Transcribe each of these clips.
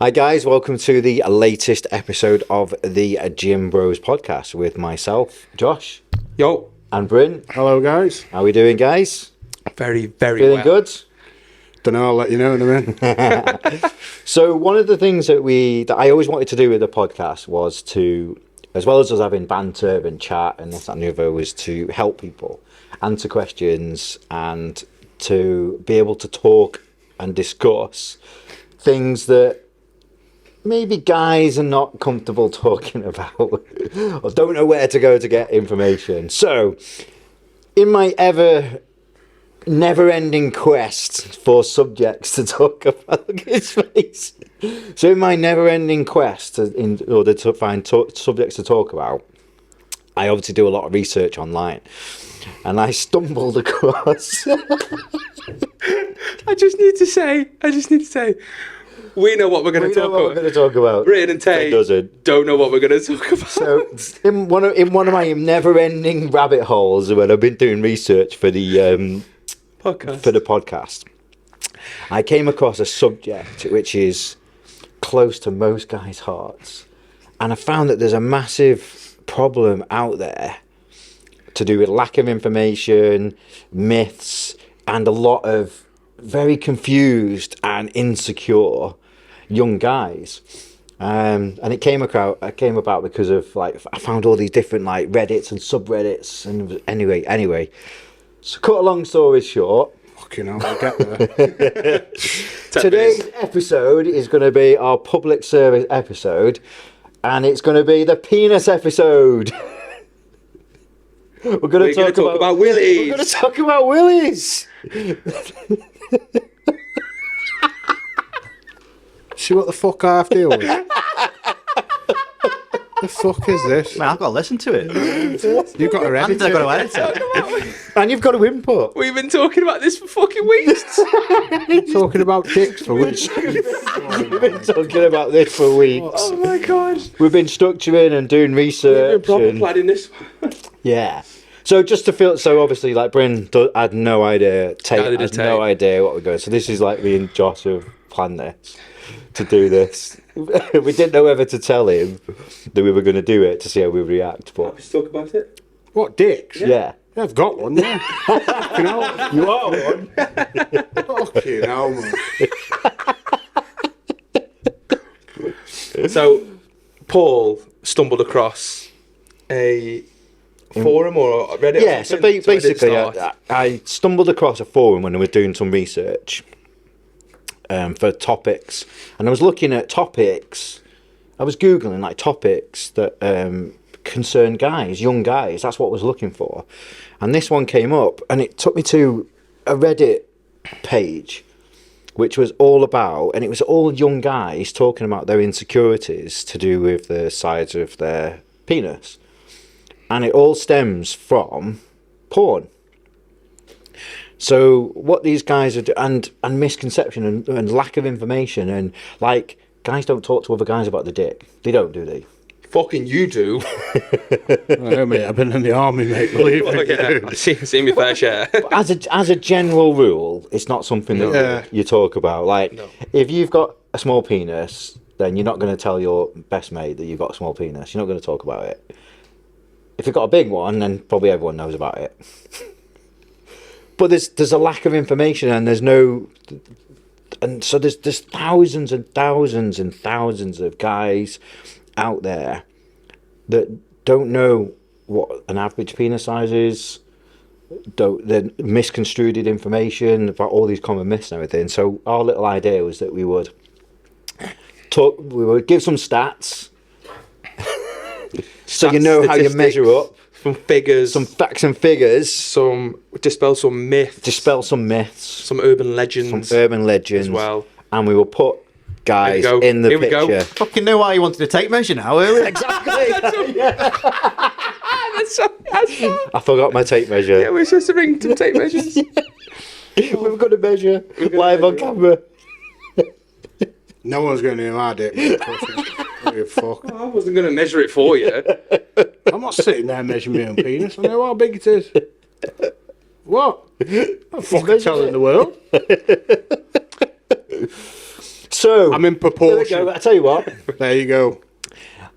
Hi guys, welcome to the latest episode of the Gym Bros podcast with myself, Josh. Yo. And Bryn. Hello guys. How are we doing, guys? Very Feeling well. good? Don't know, I'll let you know in a minute. So one of the things that I always wanted to do with the podcast was to, as well as us having banter and chat and this, that and the other, was to help people answer questions and to be able to talk and discuss things that maybe guys are not comfortable talking about or don't know where to go to get information. So, in my never-ending quest for subjects to talk about, look at his face. So, in my never-ending quest in order to find subjects to talk about, I obviously do a lot of research online, and I stumbled across. I just need to say, we know what we're going to talk about. Bryn and Tay don't know what we're going to talk about. So, in one of my never-ending rabbit holes when I've been doing research for the podcast, I came across a subject which is close to most guys' hearts, and I found that there's a massive problem out there to do with lack of information, myths, and a lot of very confused and insecure young guys. And it came about because of, like, I found all these different, like, Reddits and subreddits, and anyway. So cut a long story short. Fucking hell, I'll get there. Today's episode is going to be our public service episode, and it's going to be the penis episode. We're going to talk about willies. We're going to talk about willies. See what the fuck I have to deal with? The fuck is this? Man, I've got to listen to it. You've got to edit I've it. got to edit it. And you've got to input. We've been talking about this for fucking weeks. Talking about dicks for weeks. We've been talking about this for weeks. Oh my god. We've been structuring and doing research. We've been proper and, planning this. yeah. So just to feel, so obviously, like, Bryn had no idea, Tate has no idea what we're going. So this is like me and Josh have planned this to do this. We didn't know whether to tell him that we were going to do it to see how we react. But Let's talk about it. What, dicks? yeah. Yeah, I've got one, yeah. Fucking hell. You are one. Fucking hell, man. So, Paul stumbled across a forum or Reddit. Yeah, so basically, I stumbled across a forum when I was doing some research for topics, and I was looking at topics. I was Googling, like, topics that concern guys, young guys. That's what I was looking for. And this one came up, and it took me to a Reddit page, which was all about, and it was all young guys talking about their insecurities to do with the size of their penis. And it all stems from porn. So what these guys are and misconception and lack of information, and, like, guys don't talk to other guys about the dick. They don't, do they? Fucking you do. No, mate, I've been in the army, mate, believe me. Yeah, I've seen my fair share. But as a general rule, it's not something that you talk about. Like, if you've got a small penis, then you're not going to tell your best mate that you've got a small penis. You're not going to talk about it. If you've got a big one, then probably everyone knows about it. But there's a lack of information, and so there's thousands and thousands and thousands of guys out there that don't know what an average penis size is. They're misconstrued information about all these common myths and everything. So our little idea was that we would give some stats, so you know how you measure up. Some figures. Some facts and figures. Dispel some myths. Some urban legends. As well. And we will put guys in the picture. Go. Fucking know why you wanted to tape measure now, earlier. Exactly. That's I forgot my tape measure. Yeah, we're supposed to bring some tape measures. We've got to measure live on camera. No one's going to hear my dick. Fuck. I wasn't going to measure it for you. I'm not sitting there measuring my own penis. I know how big it is. What? I'm fucking telling the world. So I'm in proportion. there we go. I tell you what. There you go.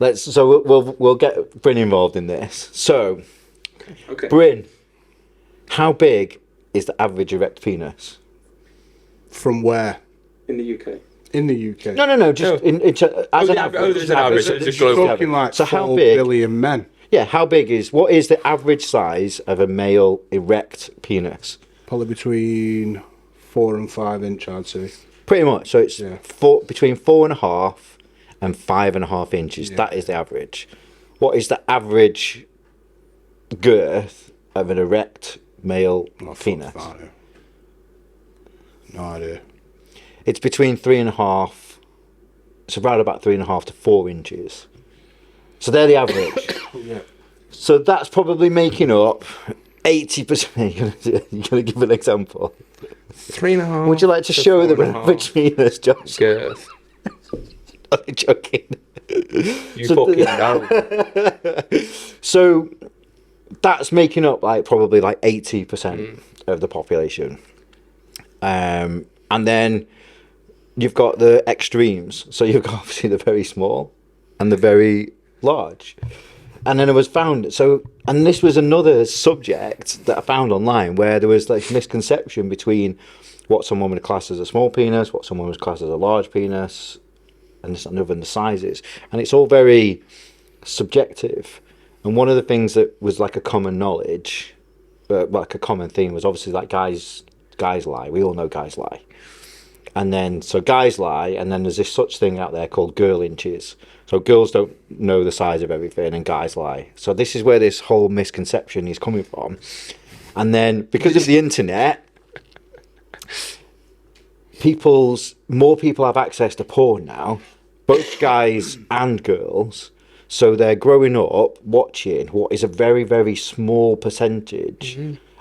We'll get Bryn involved in this. So, Okay. Bryn, how big is the average erect penis? From where? In the UK. In the UK. No. Just as an average. There's an average. Just We're global. talking like So how 4 big- billion men. Yeah, what is the average size of a male erect penis? Probably between 4 and 5 inch, I'd say. Pretty much. So it's Yeah. between 4.5 and 5.5 inches. Yeah. That is the average. What is the average girth of an erect male Oh, penis? fuck that, yeah. No idea. It's between 3.5. It's around about 3.5 to 4 inches. So they're the average. Yeah. So that's probably making up 80%. You're going to give an example. 3.5. Would you like to show the average penis, Josh? Girth. I'm joking. You So fucking know. So that's making up probably 80% of the population. And then you've got the extremes. So you've got obviously the very small and the very large. And then it was found, and this was another subject that I found online where there was misconception between what someone would class as a small penis, what someone would class as a large penis, and this and other, and the sizes. And it's all very subjective. And one of the things that was a common knowledge, like a common theme, was obviously guys lie. We all know guys lie. And then, so guys lie, and then there's this such thing out there called girl inches. So girls don't know the size of everything, and guys lie. So this is where this whole misconception is coming from. And then, because of the internet, more people have access to porn now, both guys and girls. So they're growing up watching what is a very, very small percentage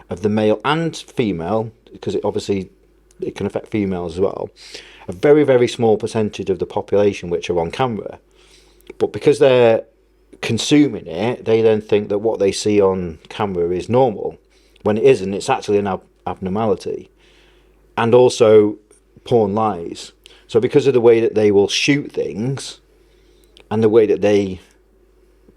of the male and female, because it can affect females as well, a very, very small percentage of the population which are on camera. But because they're consuming it, they then think that what they see on camera is normal, when it isn't. It's actually an abnormality. And also, porn lies. So because of the way that they will shoot things, and the way that they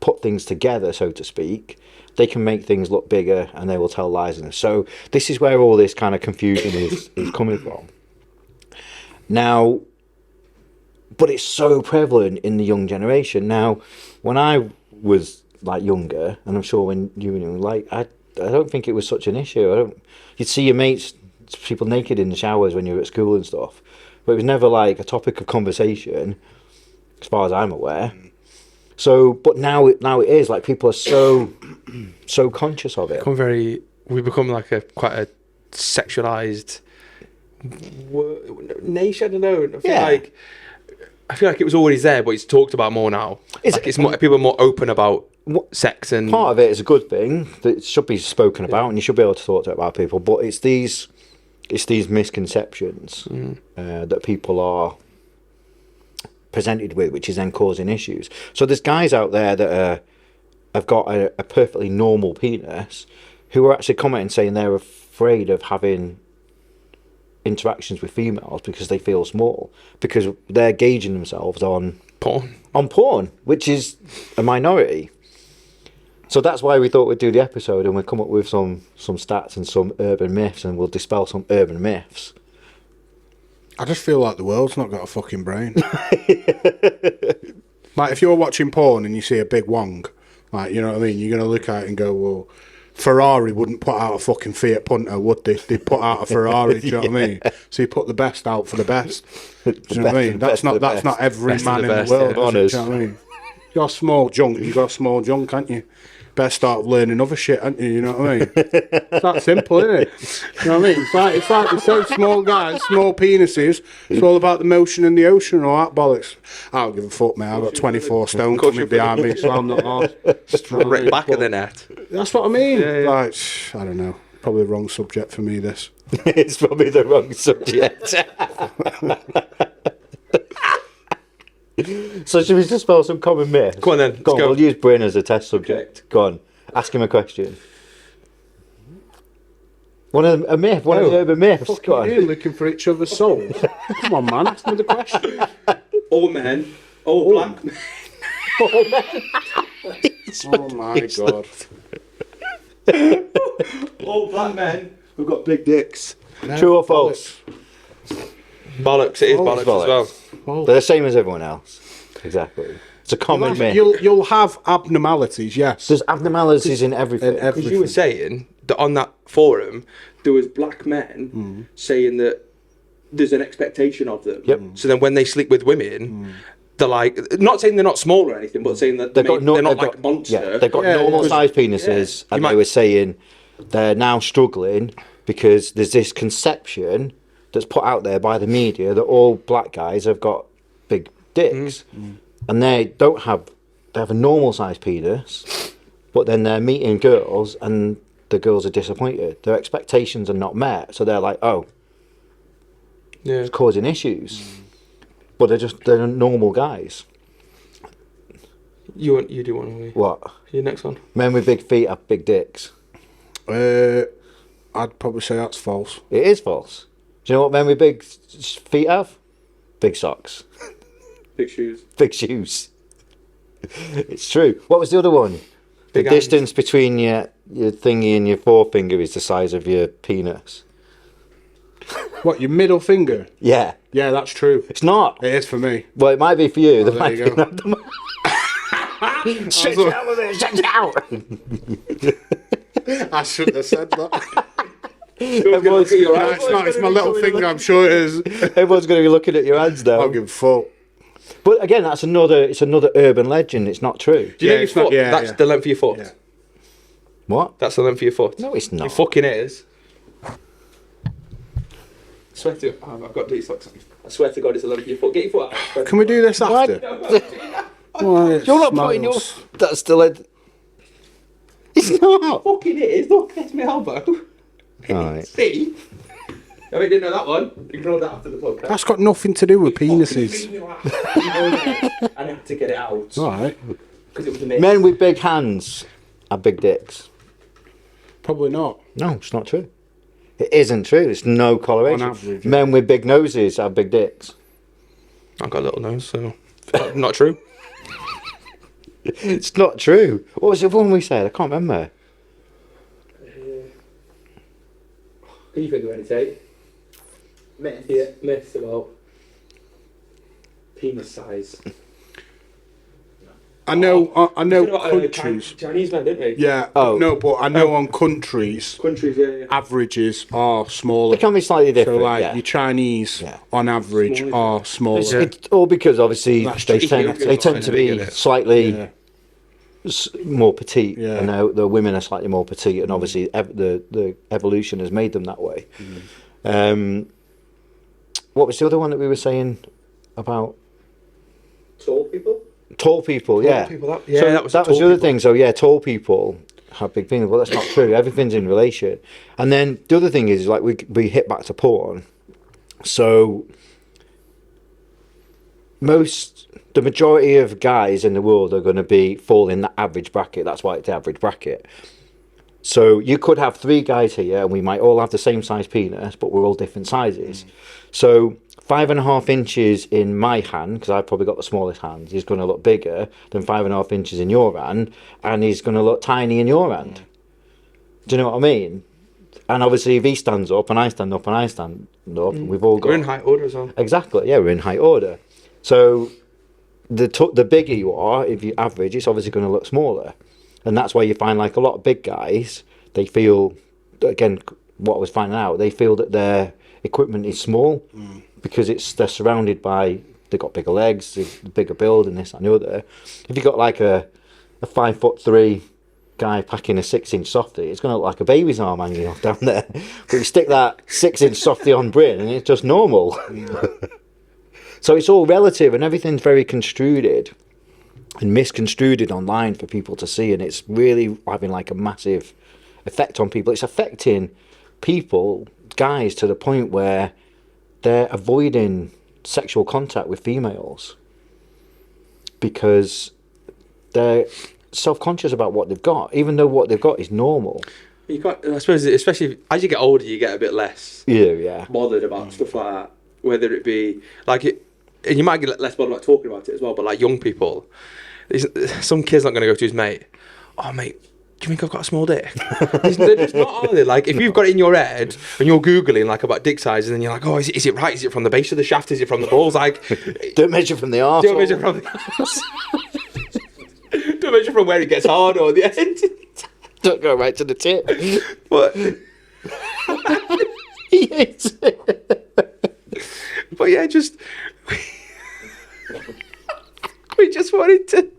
put things together, so to speak, they can make things look bigger, and they will tell lies in it. So this is where all this kind of confusion is coming from. Now, but it's so prevalent in the young generation. Now, when I was younger, and I'm sure when you were I don't think it was such an issue. You'd see your mates, people naked in the showers when you were at school and stuff, but it was never a topic of conversation, as far as I'm aware. So, but now it is people are so conscious of it. We become quite a sexualized nation. I don't know. I feel like it was always there, but it's talked about more now. It's more, people are more open about sex, and part of it is a good thing that it should be spoken about, and you should be able to talk to it about people. But it's these misconceptions that people are presented with, which is then causing issues. So there's guys out there that have got a perfectly normal penis who are actually commenting saying they're afraid of having interactions with females because they feel small, because they're gauging themselves on porn, which is a minority. So that's why we thought we'd do the episode, and we'll come up with some stats and some urban myths, and we'll dispel some urban myths. I just feel like the world's not got a fucking brain. If you're watching porn and you see a big wong, you know what I mean, you're going to look at it and go, well, Ferrari wouldn't put out a fucking Fiat Punto, would they? They'd put out a Ferrari, do you know what I mean? So you put the best out for the best. Do you know what I mean? That's not every man in the world, is it? Do you know what I mean? You got small junk, can't you? Better start learning other shit, haven't you? You know what I mean? It's that simple, isn't it? You know what I mean? It's like they say, small guys, small penises. It's all about the motion in the ocean and all that bollocks. I don't give a fuck, mate. I've got 24 stone coming behind me, so I'm not lost. Right back of the net. That's what I mean. Yeah. I don't know. Probably the wrong subject for me, this. It's probably the wrong subject. So should we just spell some common myths? Go on then. Go on, we'll use Bryn as a test subject. Go on, ask him a question. A myth, one of the urban myths. What are you doing, looking for each other's souls? Come on, man, ask me the question. All men, all black men. All men. Oh my god. All black men who've got big dicks. No, True or false? Bollocks, it is bollocks as well. They're the same as everyone else. Exactly. It's a common myth. You'll have abnormalities, yes. There's abnormalities in everything. Because you were saying that on that forum, there was black men saying that there's an expectation of them. Yep. So then when they sleep with women, they're like, not saying they're not small or anything, but saying that they're not like monsters. Yeah, they've got normal sized penises, and they were saying they're now struggling because there's this conception that's put out there by the media that all black guys have got big dicks, and they have a normal sized penis, but then they're meeting girls and the girls are disappointed. Their expectations are not met, so they're like, oh, it's causing issues. But they're normal guys. You do one of me. What? Your next one. Men with big feet have big dicks. I'd probably say that's false. It is false. Do you know what men with big feet have? Big socks. Big shoes. Big shoes. It's true. What was the other one? Big the hands. distance between your thingy and your forefinger is the size of your penis. What, your middle finger? Yeah. Yeah, that's true. It's not. It is for me. Well, it might be for you. There you go. Stretch out with it. Stretch out. I shouldn't have said that. Everyone's, No, it's not. It's my little finger. I'm sure it is. everyone's going to be looking at your hands now. I'll give a fuck. But again, it's another urban legend. It's not true. Do you know Yeah, your it's not- foot? yeah, That's yeah. the length of your foot. Yeah. What? That's the length of your foot. No, it's not. It fucking is. I swear to I've got these socks on. I swear to God, it's the length of your foot. Get your foot out. Can we do this after? Well, it You're not putting your... smells. That's still a... It's not. Fucking is. Look, that's my elbow. Alright. See? I didn't know that one. Ignore that after the podcast. That's got nothing to do with penises. I had to get it out. All right. Because it was a myth. Men with big hands have big dicks. Probably not. No, it's not true. It isn't true. There's no correlation. On average, Men with big noses have big dicks. I've got a little nose, so not true. It's not true. What was the other one we said? I can't remember. Can you think of any, Tate? Myth. Yeah, myths about penis size. I know About, countries. Chinese men, didn't we? Yeah. Oh. No, but I know on countries, Countries, yeah. averages are smaller. They can be slightly So different. like yeah. your Chinese, Yeah. on average, Smaller. are smaller. It's all because obviously That's they true. tend to be Isn't it? slightly Yeah. more petite, Yeah. and the women are slightly more petite, and obviously the evolution has made them that way. What was the other one that we were saying about Tall people? tall people? Yeah, people, that was that was the other thing. So yeah, tall people have big penis. Well, that's not true. Everything's in relation. And then the other thing is like we hit back to porn. So the majority of guys in the world are going to fall in the average bracket. That's why it's the average bracket. So you could have 3 guys here, and we might all have the same size penis, but we're all different sizes. So 5.5 inches in my hand, because I've probably got the smallest hand, is going to look bigger than 5.5 inches in your hand, and he's going to look tiny in your hand. Do you know what I mean? And obviously, if he stands up, and I stand up, and I stand up, we've all got... We're in height order as well. Exactly, yeah, we're in height order. So the bigger you are, if you average, it's obviously going to look smaller. And that's why you find like a lot of big guys, they feel, again, what I was finding out, they feel that their equipment is small because they're surrounded by, they've got bigger legs, bigger build and this and the other. If you've got like a 5'3" guy packing a 6-inch softie, it's going to look like a baby's arm hanging off down there. But you stick that 6-inch softie on Bryn and it's just normal. So it's all relative and everything's very construed and misconstrued online for people to see, and it's really having like a massive effect on people. It's affecting people, guys, to the point where they're avoiding sexual contact with females because they're self-conscious about what they've got, even though what they've got is normal. You can't. I suppose, especially as you get older, you get a bit less bothered about stuff like that. Whether it be like it, and you might get less bothered about talking about it as well. But like young people, some kid's not going to go to his mate. Oh mate, do you think I've got a small dick? They're just not, are they? Like if you've got it in your head and you're googling like about dick sizes, and then you're like, oh, is it right? Is it from the base of the shaft? Is it from the balls? Like, don't measure from the arse. Don't measure from the arse. Don't measure from where it gets hard or the end. Don't go right to the tip. But he hates it. But yeah, we just wanted to.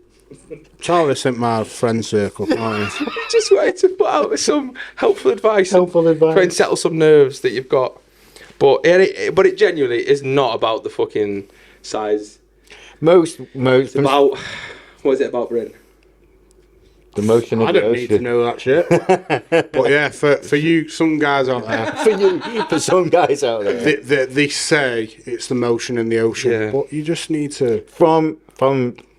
Charlie sent my friend circle. Just wanted to put out some helpful advice. Try and settle some nerves that you've got. But it genuinely is not about the fucking size. Most. It's about, what is it about, Bryn? The motion of I don't need to know that shit. But yeah, for you, some guys out there. for some guys out there. They say it's the motion in the ocean, but you just need to. From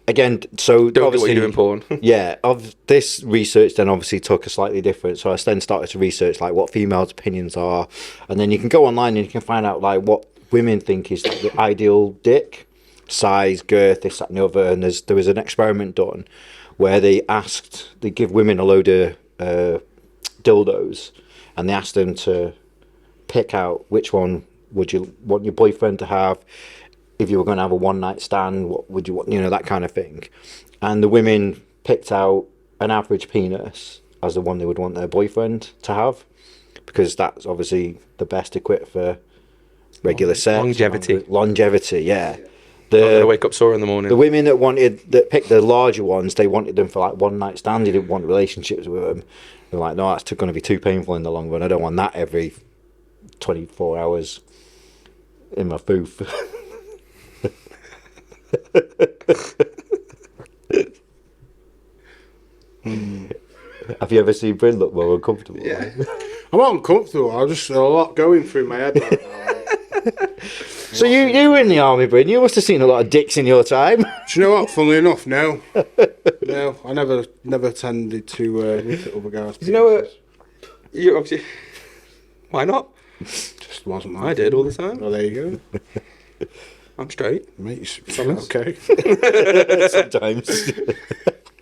again, so don't obviously do what you're doing porn. Yeah, of this research then obviously took a slightly different. So I then started to research like what females' opinions are, and then you can go online and you can find out like what women think is the ideal dick size, girth, this, that, and the other. And there was an experiment done where they give women a load of dildos, and they asked them to pick out which one would you want your boyfriend to have. If you were going to have a one-night stand, what would you want, that kind of thing. And the women picked out an average penis as the one they would want their boyfriend to have, because that's obviously the best equipped for regular sex. Longevity, yeah. I'm going to wake up sore in the morning. The women that picked the larger ones, they wanted them for like one-night stand. They didn't want relationships with them. They're like, no, that's going to be too painful in the long run. I don't want that every 24 hours in my foof. Have you ever seen Bryn look more uncomfortable? Yeah. I'm not uncomfortable. I just a lot going through my head right now. So you were in the army, Bryn. You must have seen a lot of dicks in your time. Do you know what? Funnily enough, no. No, I never tended to look at other guys. You know what? You obviously. Why not? Just wasn't mine. I did all the time. Oh, there you go. I'm straight. Mate, okay. Sometimes.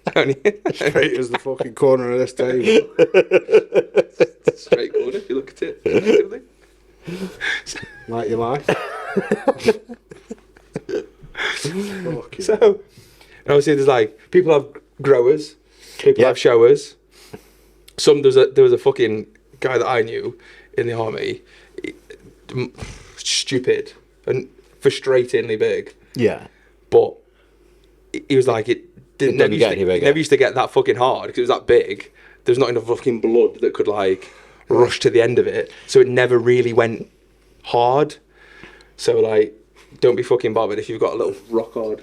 Straight as the fucking corner of this table. Straight corner, if you look at it. Like your life. So, obviously, there's like people have growers, people have showers. There was a fucking guy that I knew in the army, stupid and frustratingly big. Yeah. But he was like, it never used to get that fucking hard because it was that big. There's not enough fucking blood that could like rush to the end of it, so it never really went hard. So like, don't be fucking bothered if you've got a little rock hard.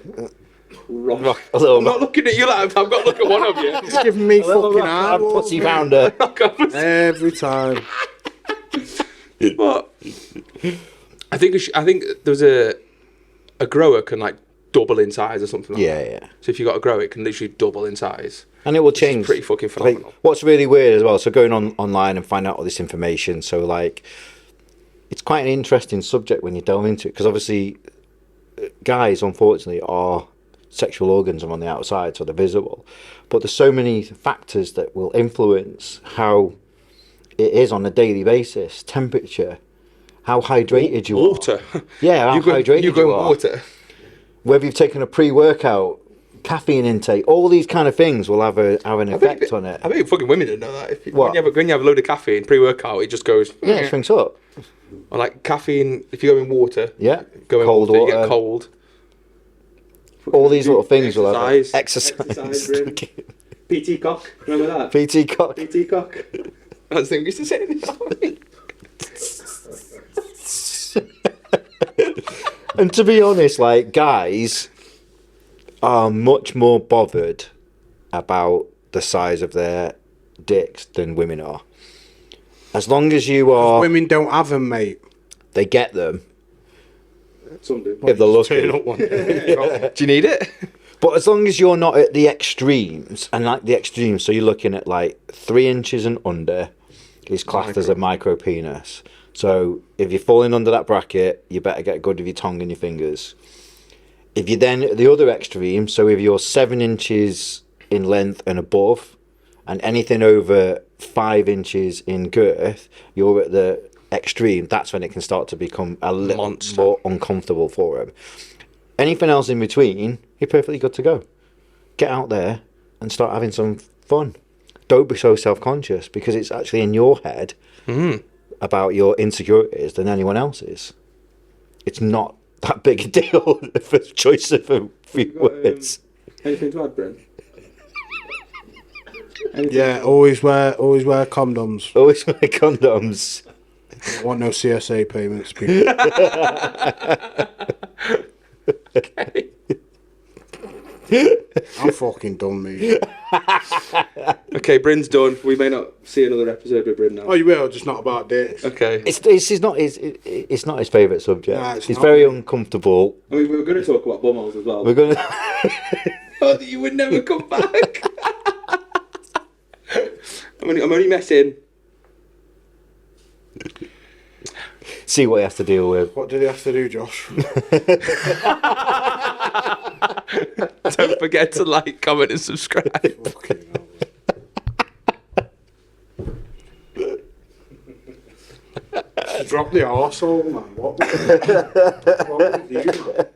I'm not looking at you like I've got to look at one of you. It's giving me fucking hard pussy pounder every time. But I think there's a grower can like double in size or something like that. Yeah. So if you got a grower, it can literally double in size. And it will change. Pretty fucking phenomenal. Like, what's really weird as well, so going online and find out all this information, so like, it's quite an interesting subject when you delve into it, because obviously guys, unfortunately, our sexual organs are on the outside, so they're visible. But there's so many factors that will influence how it is on a daily basis. Temperature, how hydrated you are. Water. Yeah, how hydrated you are. Water. Whether you've taken a pre-workout, caffeine intake, all these kind of things will have an effect on it. I think fucking women didn't know that. When you have a load of caffeine, pre-workout, it just goes... Yeah, it shrinks up. Or like caffeine, if you go in water... Yeah, cold water. You get cold. All these little things will have exercise. PT cock, remember that? PT cock. PT cock. That's the thing we used to say in the army. And to be honest, like, guys are much more bothered about the size of their dicks than women are. As long as you are... Women don't have them, mate. They get them. Some do. If they're lucky. Do you need it? But as long as you're not at the extremes, and like the extremes, so you're looking at like 3 inches and under, is classed as a micro penis. So if you're falling under that bracket, you better get good with your tongue and your fingers. If you then at the other extreme, so if you're 7 inches in length and above, and anything over 5 inches in girth, you're at the extreme. That's when it can start to become a little more uncomfortable for him. Anything else in between, you're perfectly good to go. Get out there and start having some fun. Don't be so self-conscious, because it's actually in your head about your insecurities than anyone else's. It's not that big a deal for choice of a few words. Anything to add, Bryn? Yeah, always wear condoms. Always wear condoms. I want no CSA payments, people. Okay. I'm fucking done, mate. Okay, Bryn's done. We may not see another episode with Bryn now. Oh, you will, just not about dates. Okay. It's not his favourite subject. Nah, it's very uncomfortable. I mean, we're going to talk about bumholes as well. We're going to... Oh, that you would never come back. I'm only messing. See what he has to deal with. What did he have to do, Josh? Don't forget to like, comment and subscribe. Fucking hell. Just drop the arsehole, man. What would you do, man?